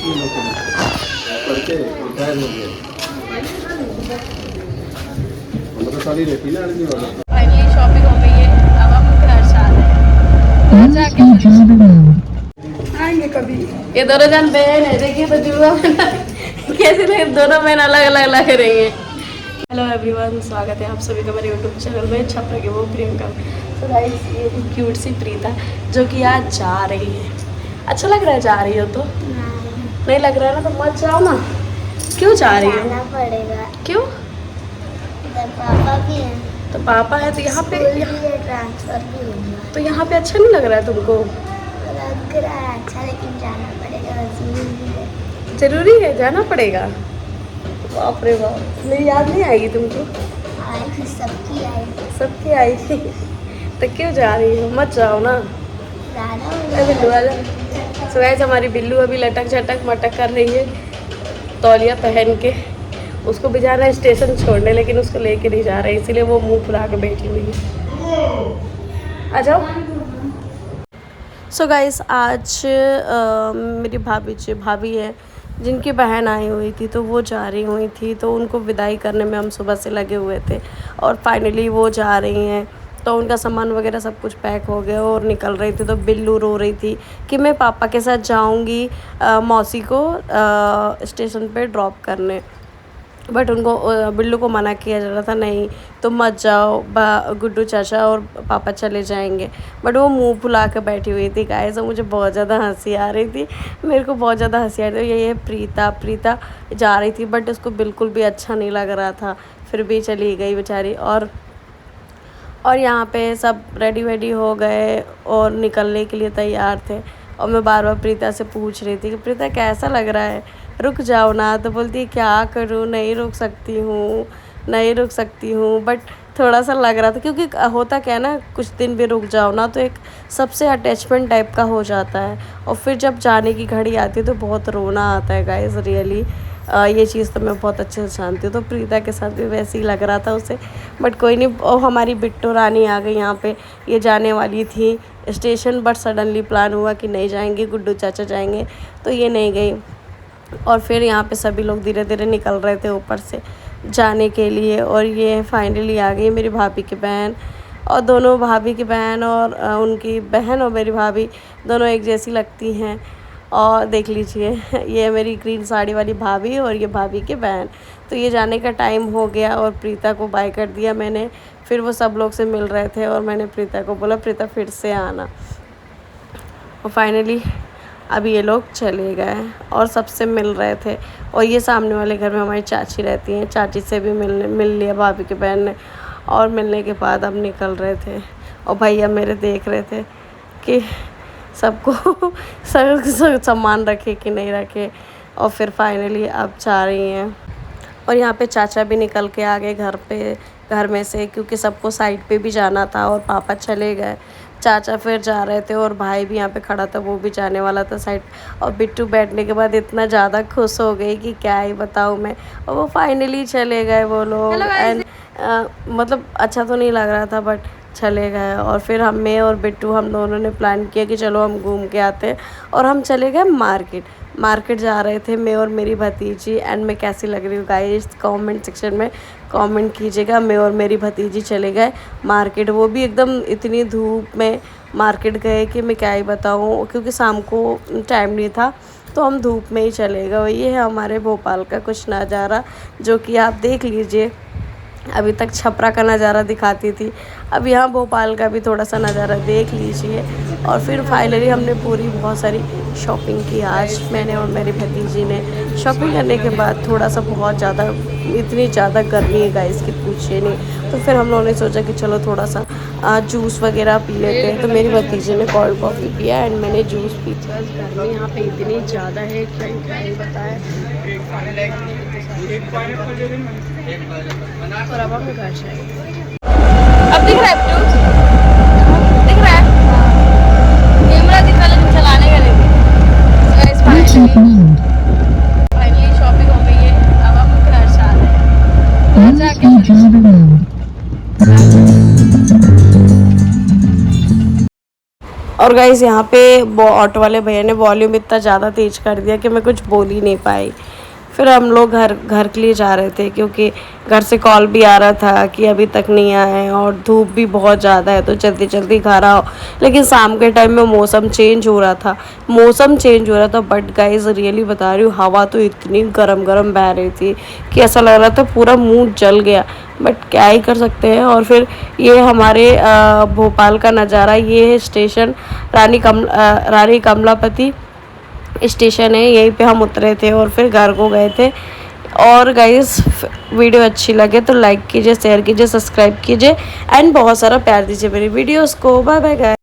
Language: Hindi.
ये लोग करके रिटायर हो गए। हम तो सारी रहती ना आदमी वाला। फाइनली शॉपिंग हो गई है, अब हम घर जा रहे हैं। घर जाके आएंगे कभी। ये दोनों जन बहन है, देखिए तो जुड़वा कैसे लगे, दोनों बहन अलग अलग लग रही है। हेलो एवरीवन, स्वागत है आप सभी का मेरे यूट्यूब चैनल में छपरा के वो प्रियंका। तो गाइस ये क्यूट सी प्रीता जो कि आज जा रही है। अच्छा लग रहा है जा रही हो तो? नहीं लग रहा है ना, तो मत जाओ ना। क्यों जा रही हो? जाना पड़ेगा। क्यों? पापा भी है तो पापा है तो यहाँ पे ट्रांसफर भी होगा। तो यहाँ पे अच्छा नहीं लग रहा है तुमको? लग रहा है अच्छा, लेकिन जाना पड़ेगा, जरूरी है। जरूरी है, जाना पड़ेगा। बाप रे बाप, मेरी याद नहीं आएगी तुमको? आएगी, सबकी आएगी। सबकी आएगी तो क्यों जा रही हो? मत जाओ ना। जाना बिल्लू वाला। सो गाइस हमारी बिल्लू अभी लटक झटक मटक कर रही है तौलिया पहन के। उसको भी जा रहा है स्टेशन छोड़ने, लेकिन उसको लेके नहीं जा रहे, इसीलिए वो मुंह फुला के बैठी हुई है। आ जाओ। सो गाइस आज मेरी भाभी है जिनकी बहन आई हुई थी, तो वो जा रही हुई थी, तो उनको विदाई करने में हम सुबह से लगे हुए थे और फाइनली वो जा रही हैं। तो उनका सामान वगैरह सब कुछ पैक हो गया और निकल रही थी। तो बिल्लू रो रही थी कि मैं पापा के साथ जाऊंगी मौसी को स्टेशन पे ड्रॉप करने, बट उनको बिल्लू को मना किया जा रहा था, नहीं तुम मत जाओ, गुड्डू चाचा और पापा चले जाएंगे। बट वो मुंह फुला के बैठी हुई थी गाइस, और मुझे बहुत ज़्यादा हंसी आ रही थी। मेरे को बहुत ज़्यादा हंसी आ रही थी। ये प्रीता जा रही थी, बट उसको बिल्कुल भी अच्छा नहीं लग रहा था, फिर भी चली गई बेचारी। और यहाँ पे सब रेडी वेडी हो गए और निकलने के लिए तैयार थे। और मैं बार बार प्रीता से पूछ रही थी कि प्रीता कैसा लग रहा है, रुक जाओ ना। तो बोलती है क्या करूँ, नहीं रुक सकती हूँ। बट थोड़ा सा लग रहा था, क्योंकि होता क्या है ना, कुछ दिन भी रुक जाओ ना तो एक सबसे अटैचमेंट टाइप का हो जाता है, और फिर जब जाने की घड़ी आती है तो बहुत रोना आता है गाइस रियली। ये चीज़ तो मैं बहुत अच्छे से जानती हूँ। तो प्रीता के साथ भी वैसे ही लग रहा था उसे, बट कोई नहीं। और हमारी बिट्टू रानी आ गई यहाँ पे। ये जाने वाली थी स्टेशन, बट सडनली प्लान हुआ कि नहीं जाएंगे, गुड्डू चाचा जाएंगे, तो ये नहीं गई। और फिर यहाँ पे सभी लोग धीरे धीरे निकल रहे थे ऊपर से जाने के लिए। और ये फाइनली आ गई मेरी भाभी की बहन, और दोनों भाभी की बहन और उनकी बहन और मेरी भाभी दोनों एक जैसी लगती हैं। और देख लीजिए ये मेरी ग्रीन साड़ी वाली भाभी और ये भाभी की बहन। तो ये जाने का टाइम हो गया और प्रीता को बाय कर दिया मैंने। फिर वो सब लोग से मिल रहे थे और मैंने प्रीता को बोला प्रीता फिर से आना। और फाइनली अभी ये लोग चले गए और सबसे मिल रहे थे। और ये सामने वाले घर में हमारी चाची रहती हैं, चाची से भी मिल लिया भाभी की बहन ने। और मिलने के बाद अब निकल रहे थे, और भैया मेरे देख रहे थे कि सबको सामान रखे कि नहीं रखे। और फिर फाइनली अब जा रही हैं। और यहाँ पे चाचा भी निकल के आ गए घर में से, क्योंकि सबको साइड पे भी जाना था और पापा चले गए। चाचा फिर जा रहे थे और भाई भी यहाँ पे खड़ा था, वो भी जाने वाला था साइड। और बिट्टू बैठने के बाद इतना ज़्यादा खुश हो गई कि क्या ही बताऊँ मैं। और वो फाइनली चले गए वो लोग। एंड मतलब अच्छा तो नहीं लग रहा था, बट चले गए। और फिर मैं और बिट्टू हम दोनों ने प्लान किया कि चलो हम घूम के आते हैं, और हम चले गए मार्केट जा रहे थे मैं और मेरी भतीजी। एंड मैं कैसी लग रही हूँ गाइस कमेंट सेक्शन में कमेंट कीजिएगा। मैं और मेरी भतीजी चले गए मार्केट, वो भी एकदम इतनी धूप में मार्केट गए कि मैं क्या ही बताऊँ, क्योंकि शाम को टाइम नहीं था, तो हम धूप में ही चले गए। ये है हमारे भोपाल का कुछ नज़ारा, जो कि आप देख लीजिए। अभी तक छपरा का नज़ारा दिखाती थी, अब यहाँ भोपाल का भी थोड़ा सा नज़ारा देख लीजिए। और फिर फाइनली हमने पूरी बहुत सारी शॉपिंग की आज मैंने और मेरी भतीजी ने। शॉपिंग करने के बाद थोड़ा सा बहुत ज़्यादा इतनी ज़्यादा गर्मी है गाइस कि पूछिए नहीं। तो फिर हम लोगों ने सोचा कि चलो थोड़ा सा जूस वगैरह पी लेते हैं। तो मेरी भतीजी ने कोल्ड कॉफ़ी पिया एंड मैंने जूस पी। गर्मी यहाँ पे इतनी ज़्यादा है क्या ही बताया। और अब हम घर जाएंगे। अब दिख रहा है ब्लू, दिख रहा है कैमरा दिख रहा, लेकिन चलाने का नहीं। फाइनली शॉपिंग हो गई है, अब हम घर जा रहे हैं। घर जाके और गाइस यहाँ पे ऑटो वाले भैया ने वॉल्यूम इतना ज़्यादा तेज कर दिया कि मैं कुछ बोल ही नहीं पाई। फिर हम लोग घर के लिए जा रहे थे क्योंकि घर से कॉल भी आ रहा था कि अभी तक नहीं आए और धूप भी बहुत ज़्यादा है तो जल्दी जल्दी घर आओ। लेकिन शाम के टाइम में मौसम चेंज हो रहा था बट गाइस रियली बता रही हूँ, हवा तो इतनी गरम गरम बह रही थी कि ऐसा लग रहा था पूरा मुंह जल गया। बट क्या ही कर सकते हैं। और फिर ये हमारे भोपाल का नज़ारा, ये है स्टेशन रानी कमलापति स्टेशन है, यहीं पे हम उतरे थे और फिर घर को गए थे। और गाइस वीडियो अच्छी लगे तो लाइक कीजिए, शेयर कीजिए, सब्सक्राइब कीजिए एंड बहुत सारा प्यार दीजिए मेरी वीडियोस को। Bye bye guys.